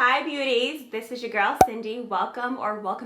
Hi beauties, this is your girl Cindy. Welcome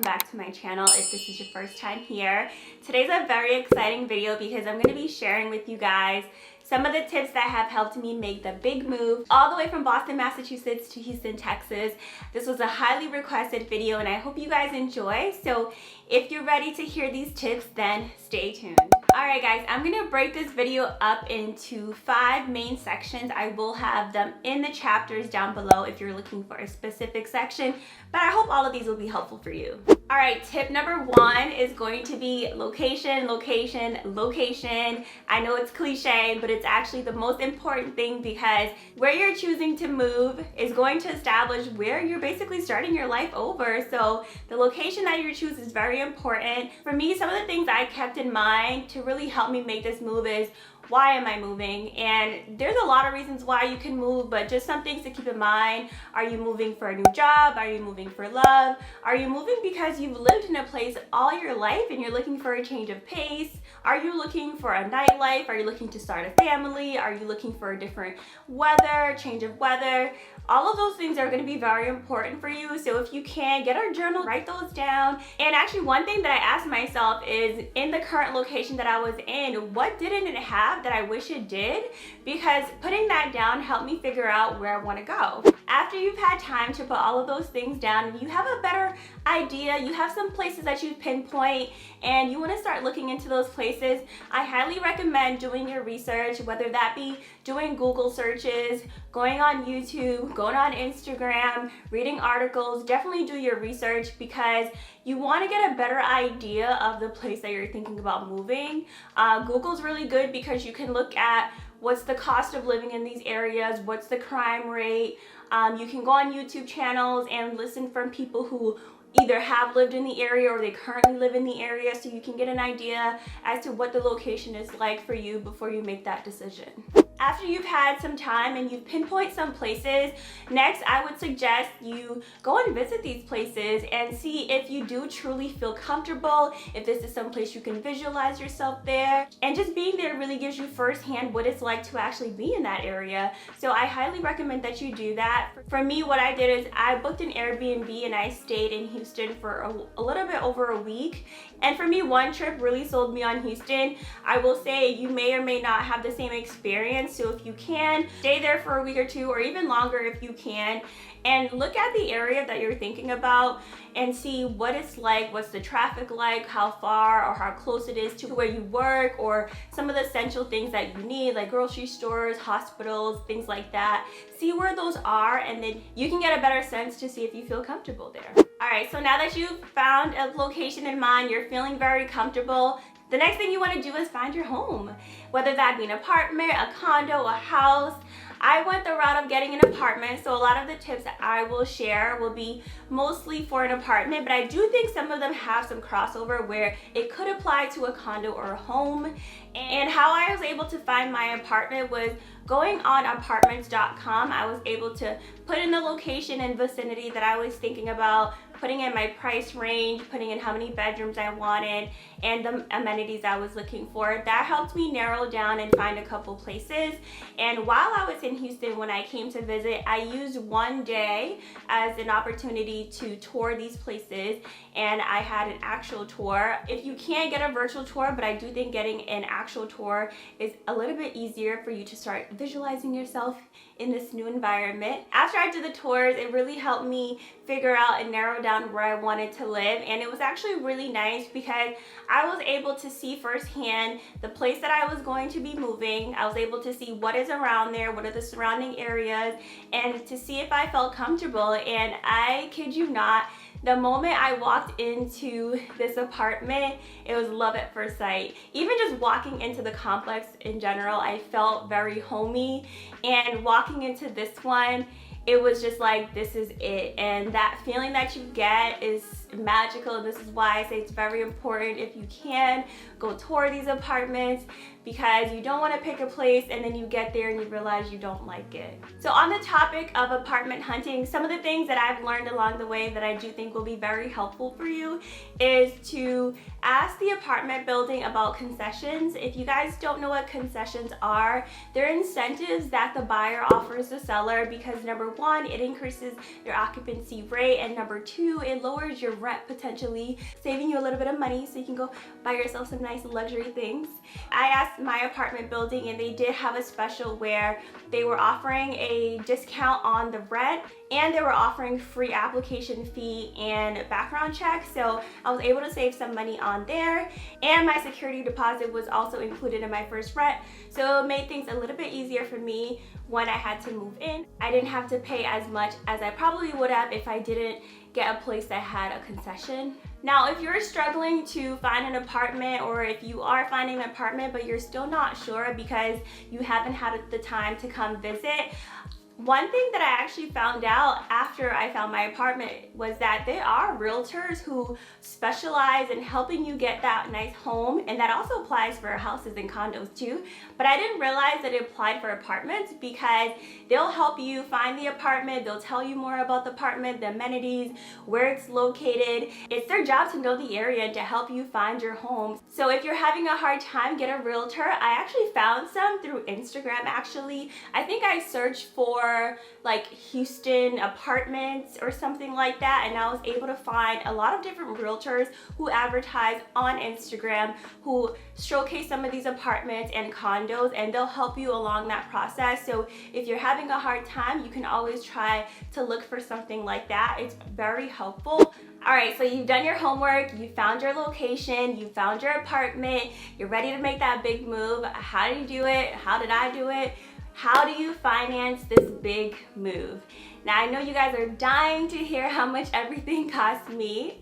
back to my channel if this is your first time here. Today's a very exciting video because I'm going to be sharing with you guys some of the tips that have helped me make the big move all the way from Boston, Massachusetts to Houston, Texas. This was a highly requested video and I hope you guys enjoy. So if you're ready to hear these tips, then stay tuned. Alright guys, I'm going to break this video up into 5 main sections. I will have them in the chapters down below if you're looking for a specific section, but I hope all of these will be helpful for you. Alright, tip number 1 is going to be location, location, location. I know it's cliche, but it's actually the most important thing because where you're choosing to move is going to establish where you're basically starting your life over. So the location that you choose is very important. For me, some of the things I kept in mind to really help me make this move is, why am I moving? And there's a lot of reasons why you can move, but just some things to keep in mind. Are you moving for a new job? Are you moving for love? Are you moving because you've lived in a place all your life and you're looking for a change of pace? Are you looking for a nightlife? Are you looking to start a family? Are you looking for a different weather, change of weather? All of those things are going to be very important for you. So if you can, get our journal, write those down. And actually one thing that I asked myself is, in the current location that I was in, what didn't it have that I wish it did? Because putting that down helped me figure out where I want to go. After you've had time to put all of those things down, you have a better idea, you have some places that you pinpoint and you want to start looking into those places, I highly recommend doing your research, whether that be doing Google searches, going on YouTube, going on Instagram, reading articles. Definitely do your research because you want to get a better idea of the place that you're thinking about moving. Google's really good because you can look at what's the cost of living in these areas, what's the crime rate. You can go on YouTube channels and listen from people who either have lived in the area or they currently live in the area, so you can get an idea as to what the location is like for you before you make that decision. After you've had some time and you've pinpointed some places, next I would suggest you go and visit these places and see if you do truly feel comfortable, if this is some place you can visualize yourself there. And just being there really gives you firsthand what it's like to actually be in that area. So I highly recommend that you do that. For me, what I did is I booked an Airbnb and I stayed in Houston for a little bit over a week. And for me, one trip really sold me on Houston. I will say you may or may not have the same experience. So if you can, stay there for a week or two or even longer if you can, and look at the area that you're thinking about and see what it's like, what's the traffic like, how far or how close it is to where you work, or some of the essential things that you need like grocery stores, hospitals, things like that. See where those are and then you can get a better sense to see if you feel comfortable there. Alright, so now that you've found a location in mind, you're feeling very comfortable, the next thing you want to do is find your home. Whether that be an apartment, a condo, a house. I went the route of getting an apartment, so a lot of the tips that I will share will be mostly for an apartment, but I do think some of them have some crossover where it could apply to a condo or a home. And how I was able to find my apartment was going on apartments.com. I was able to put in the location and vicinity that I was thinking about, putting in my price range, putting in how many bedrooms I wanted, and the amenities I was looking for. That helped me narrow down and find a couple places. And while I was in Houston, when I came to visit, I used one day as an opportunity to tour these places, and I had an actual tour. If you can't get a virtual tour, but I do think getting an actual tour is a little bit easier for you to start visualizing yourself in this new environment. After I did the tours, it really helped me figure out and narrow down where I wanted to live, and it was actually really nice because I was able to see firsthand the place that I was going to be moving. I was able to see what is around there, what are the surrounding areas, and to see if I felt comfortable. And I kid you not, the moment I walked into this apartment, it was love at first sight. Even just walking into the complex in general, I felt very homey, and walking into this one, it was just like, this is it. And that feeling that you get is magical. This is why I say it's very important, if you can, go tour these apartments, because you don't want to pick a place and then you get there and you realize you don't like it. So on the topic of apartment hunting, some of the things that I've learned along the way that I do think will be very helpful for you is to ask the apartment building about concessions. If you guys don't know what concessions are, they're incentives that the buyer offers the seller because number one, it increases your occupancy rate, and number two, it lowers your rent potentially, saving you a little bit of money so you can go buy yourself some nice luxury things. I asked my apartment building and they did have a special where they were offering a discount on the rent and they were offering free application fee and background check, so I was able to save some money on there, and my security deposit was also included in my first rent, so it made things a little bit easier for me when I had to move in. I didn't have to pay as much as I probably would have if I didn't get a place that had a concession. Now, if you're struggling to find an apartment, or if you are finding an apartment but you're still not sure because you haven't had the time to come visit, one thing that I actually found out after I found my apartment was that there are realtors who specialize in helping you get that nice home, and that also applies for houses and condos too. But I didn't realize that it applied for apartments because they'll help you find the apartment, they'll tell you more about the apartment, the amenities, where it's located. It's their job to know the area and to help you find your home. So if you're having a hard time, get a realtor. I actually found some through Instagram actually. I think I searched for like Houston apartments or something like that, and I was able to find a lot of different realtors who advertise on Instagram who showcase some of these apartments and condos, and they'll help you along that process. So if you're having a hard time, you can always try to look for something like that. It's very helpful. All right, so you've done your homework, you found your location, you found your apartment, you're ready to make that big move. How do you do it? How did I do it? How do you finance this big move? Now, I know you guys are dying to hear how much everything cost me.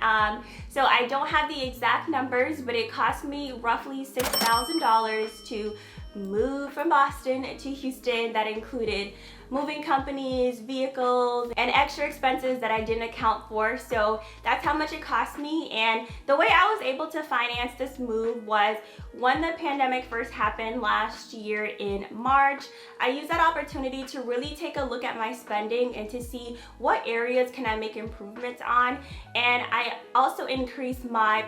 So I don't have the exact numbers, but it cost me roughly $6,000 to move from Boston to Houston. That included moving companies, vehicles, and extra expenses that I didn't account for. So that's how much it cost me. And the way I was able to finance this move was when the pandemic first happened last year in March, I used that opportunity to really take a look at my spending and to see what areas can I make improvements on. And I also increased my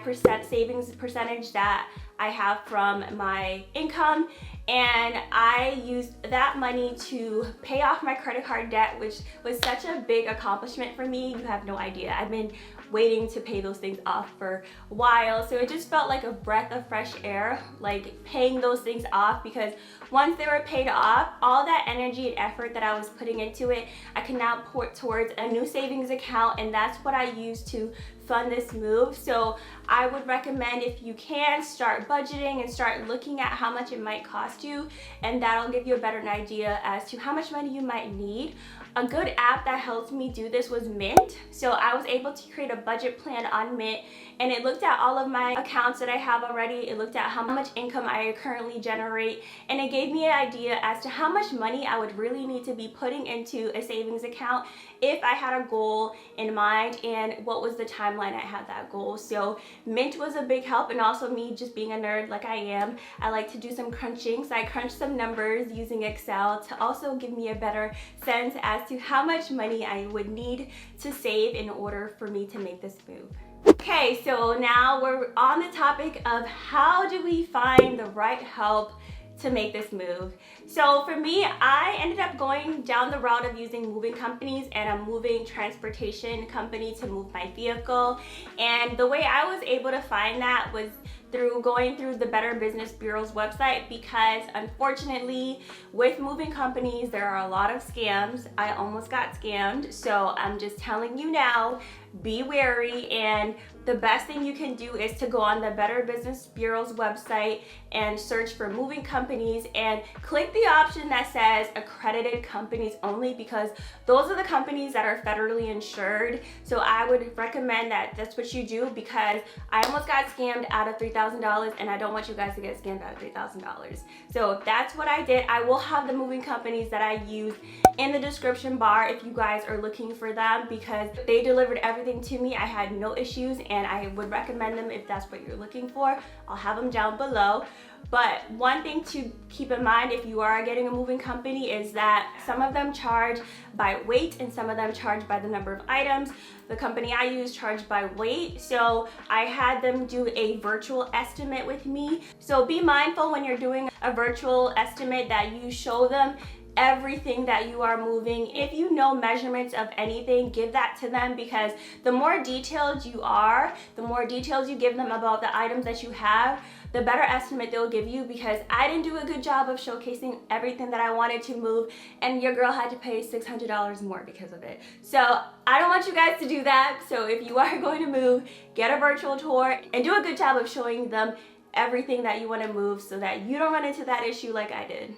savings percentage that I have from my income, and I used that money to pay off my credit card debt, which was such a big accomplishment for me. You have no idea. I've been waiting to pay those things off for a while, so it just felt like a breath of fresh air, like paying those things off, because once they were paid off, all that energy and effort that I was putting into it, I can now put towards a new savings account, and that's what I use to fund this move. So I would recommend, if you can, start budgeting and start looking at how much it might cost you, and that'll give you a better idea as to how much money you might need. A good app that helped me do this was Mint. So I was able to create a budget plan on Mint, and it looked at all of my accounts that I have already. It looked at how much income I currently generate, and it gave me an idea as to how much money I would really need to be putting into a savings account if I had a goal in mind and what was the timeline I had that goal. So Mint was a big help, and also me just being a nerd like I am, I like to do some crunching. So I crunched some numbers using Excel to also give me a better sense as to how much money I would need to save in order for me to make this move. Okay, so now we're on the topic of how do we find the right help to make this move. So for me, I ended up going down the route of using moving companies and a moving transportation company to move my vehicle. And the way I was able to find that was through going through the Better Business Bureau's website, because unfortunately with moving companies there are a lot of scams. I almost got scammed, so I'm just telling you now, be wary. And the best thing you can do is to go on the Better Business Bureau's website and search for moving companies and click the option that says accredited companies only, because those are the companies that are federally insured. So I would recommend that that's what you do, because I almost got scammed out of $3,000 $3,000, and I don't want you guys to get scammed out of $3,000. So that's what I did. I will have the moving companies that I use in the description bar if you guys are looking for them, because they delivered everything to me. I had no issues, and I would recommend them if that's what you're looking for. I'll have them down below. But one thing to keep in mind if you are getting a moving company is that some of them charge by weight and some of them charge by the number of items. The company I use charged by weight, so I had them do a virtual estimate with me. So be mindful when you're doing a virtual estimate that you show them everything that you are moving. If you know measurements of anything, give that to them, because the more detailed you are, the more details you give them about the items that you have, the better estimate they'll give you, because I didn't do a good job of showcasing everything that I wanted to move, and your girl had to pay $600 more because of it. So I don't want you guys to do that. So if you are going to move, get a virtual tour and do a good job of showing them everything that you want to move so that you don't run into that issue like I did.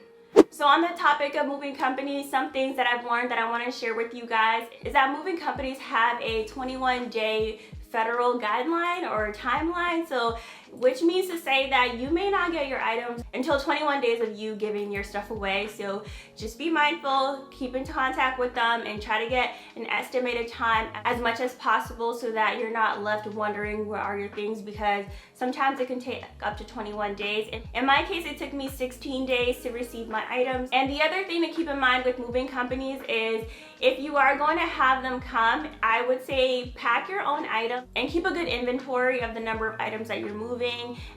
So on the topic of moving companies, some things that I've learned that I want to share with you guys is that moving companies have a 21-day federal guideline or timeline, so which means to say that you may not get your items until 21 days of you giving your stuff away. So just be mindful, keep in contact with them, and try to get an estimated time as much as possible so that you're not left wondering where are your things, because sometimes it can take up to 21 days. In my case, it took me 16 days to receive my items. And the other thing to keep in mind with moving companies is if you are going to have them come, I would say pack your own items and keep a good inventory of the number of items that you're moving,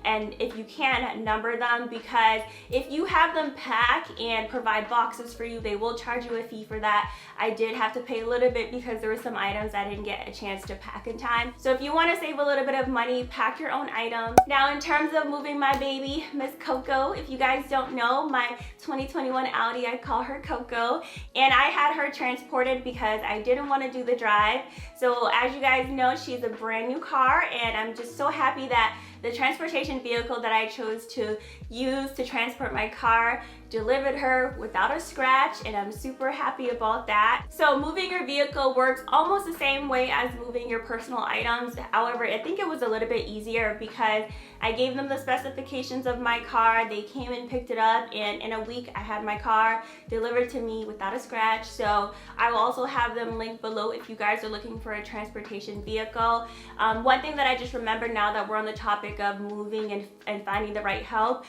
and if you can, number them, because if you have them pack and provide boxes for you, they will charge you a fee for that. I did have to pay a little bit because there were some items I didn't get a chance to pack in time. So if you want to save a little bit of money, pack your own items. Now in terms of moving my baby, Miss Coco, if you guys don't know, my 2021 Audi, I call her Coco, and I had her transported because I didn't want to do the drive. So as you guys know, she's a brand new car, and I'm just so happy that the transportation vehicle that I chose to use to transport my car delivered her without a scratch, and I'm super happy about that. So moving your vehicle works almost the same way as moving your personal items. However, I think it was a little bit easier because I gave them the specifications of my car, they came and picked it up, and in a week I had my car delivered to me without a scratch. So I will also have them linked below if you guys are looking for a transportation vehicle. One thing that I just remembered now that we're on the topic of moving and finding the right help,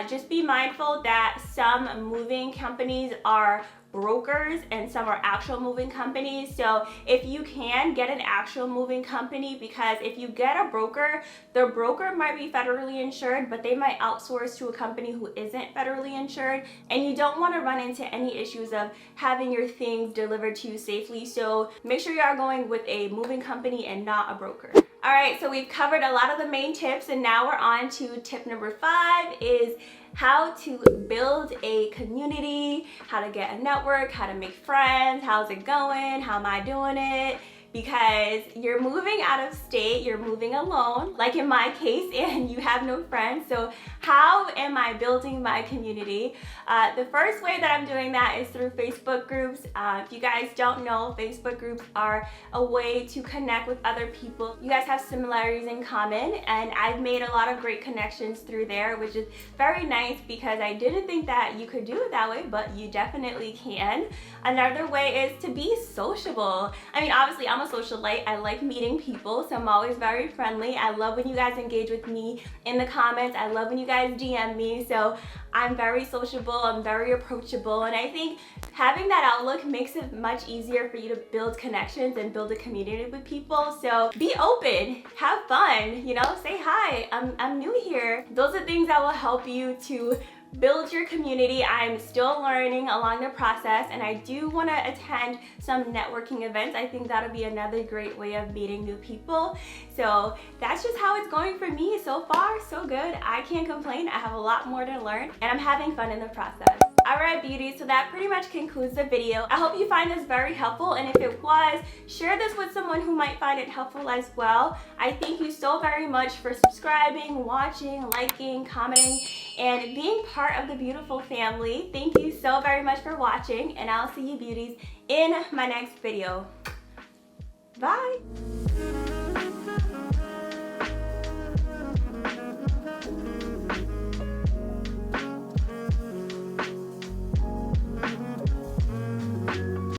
just be mindful that some moving companies are brokers and some are actual moving companies. So if you can, get an actual moving company, because if you get a broker, the broker might be federally insured, but they might outsource to a company who isn't federally insured, and you don't want to run into any issues of having your things delivered to you safely. So make sure you are going with a moving company and not a broker. All right, so we've covered a lot of the main tips, and now we're on to tip number 5 is how to build a community, how to get a network, how to make friends, how's it going, how am I doing it? Because you're moving out of state, you're moving alone, like in my case, and you have no friends. So how am I building my community? The first way that I'm doing that is through Facebook groups. If you guys don't know, Facebook groups are a way to connect with other people. You guys have similarities in common, and I've made a lot of great connections through there, which is very nice because I didn't think that you could do it that way, but you definitely can. Another way is to be sociable. I mean, obviously I'm a socialite. I like meeting people, so I'm always very friendly. I love when you guys engage with me in the comments. I love when you guys DM me. So I'm very sociable, I'm very approachable, and I think having that outlook makes it much easier for you to build connections and build a community with people. So be open, have fun, you know, say hi, I'm new here. Those are things that will help you to build your community. I'm still learning along the process, and I do want to attend some networking events. I think that'll be another great way of meeting new people. So that's just how it's going for me so far. So good. I can't complain. I have a lot more to learn, and I'm having fun in the process. Alright beauties, so that pretty much concludes the video. I hope you find this very helpful, and if it was, share this with someone who might find it helpful as well. I thank you so very much for subscribing, watching, liking, commenting, and being part of the beautiful family. Thank you so very much for watching, and I'll see you beauties in my next video. Bye!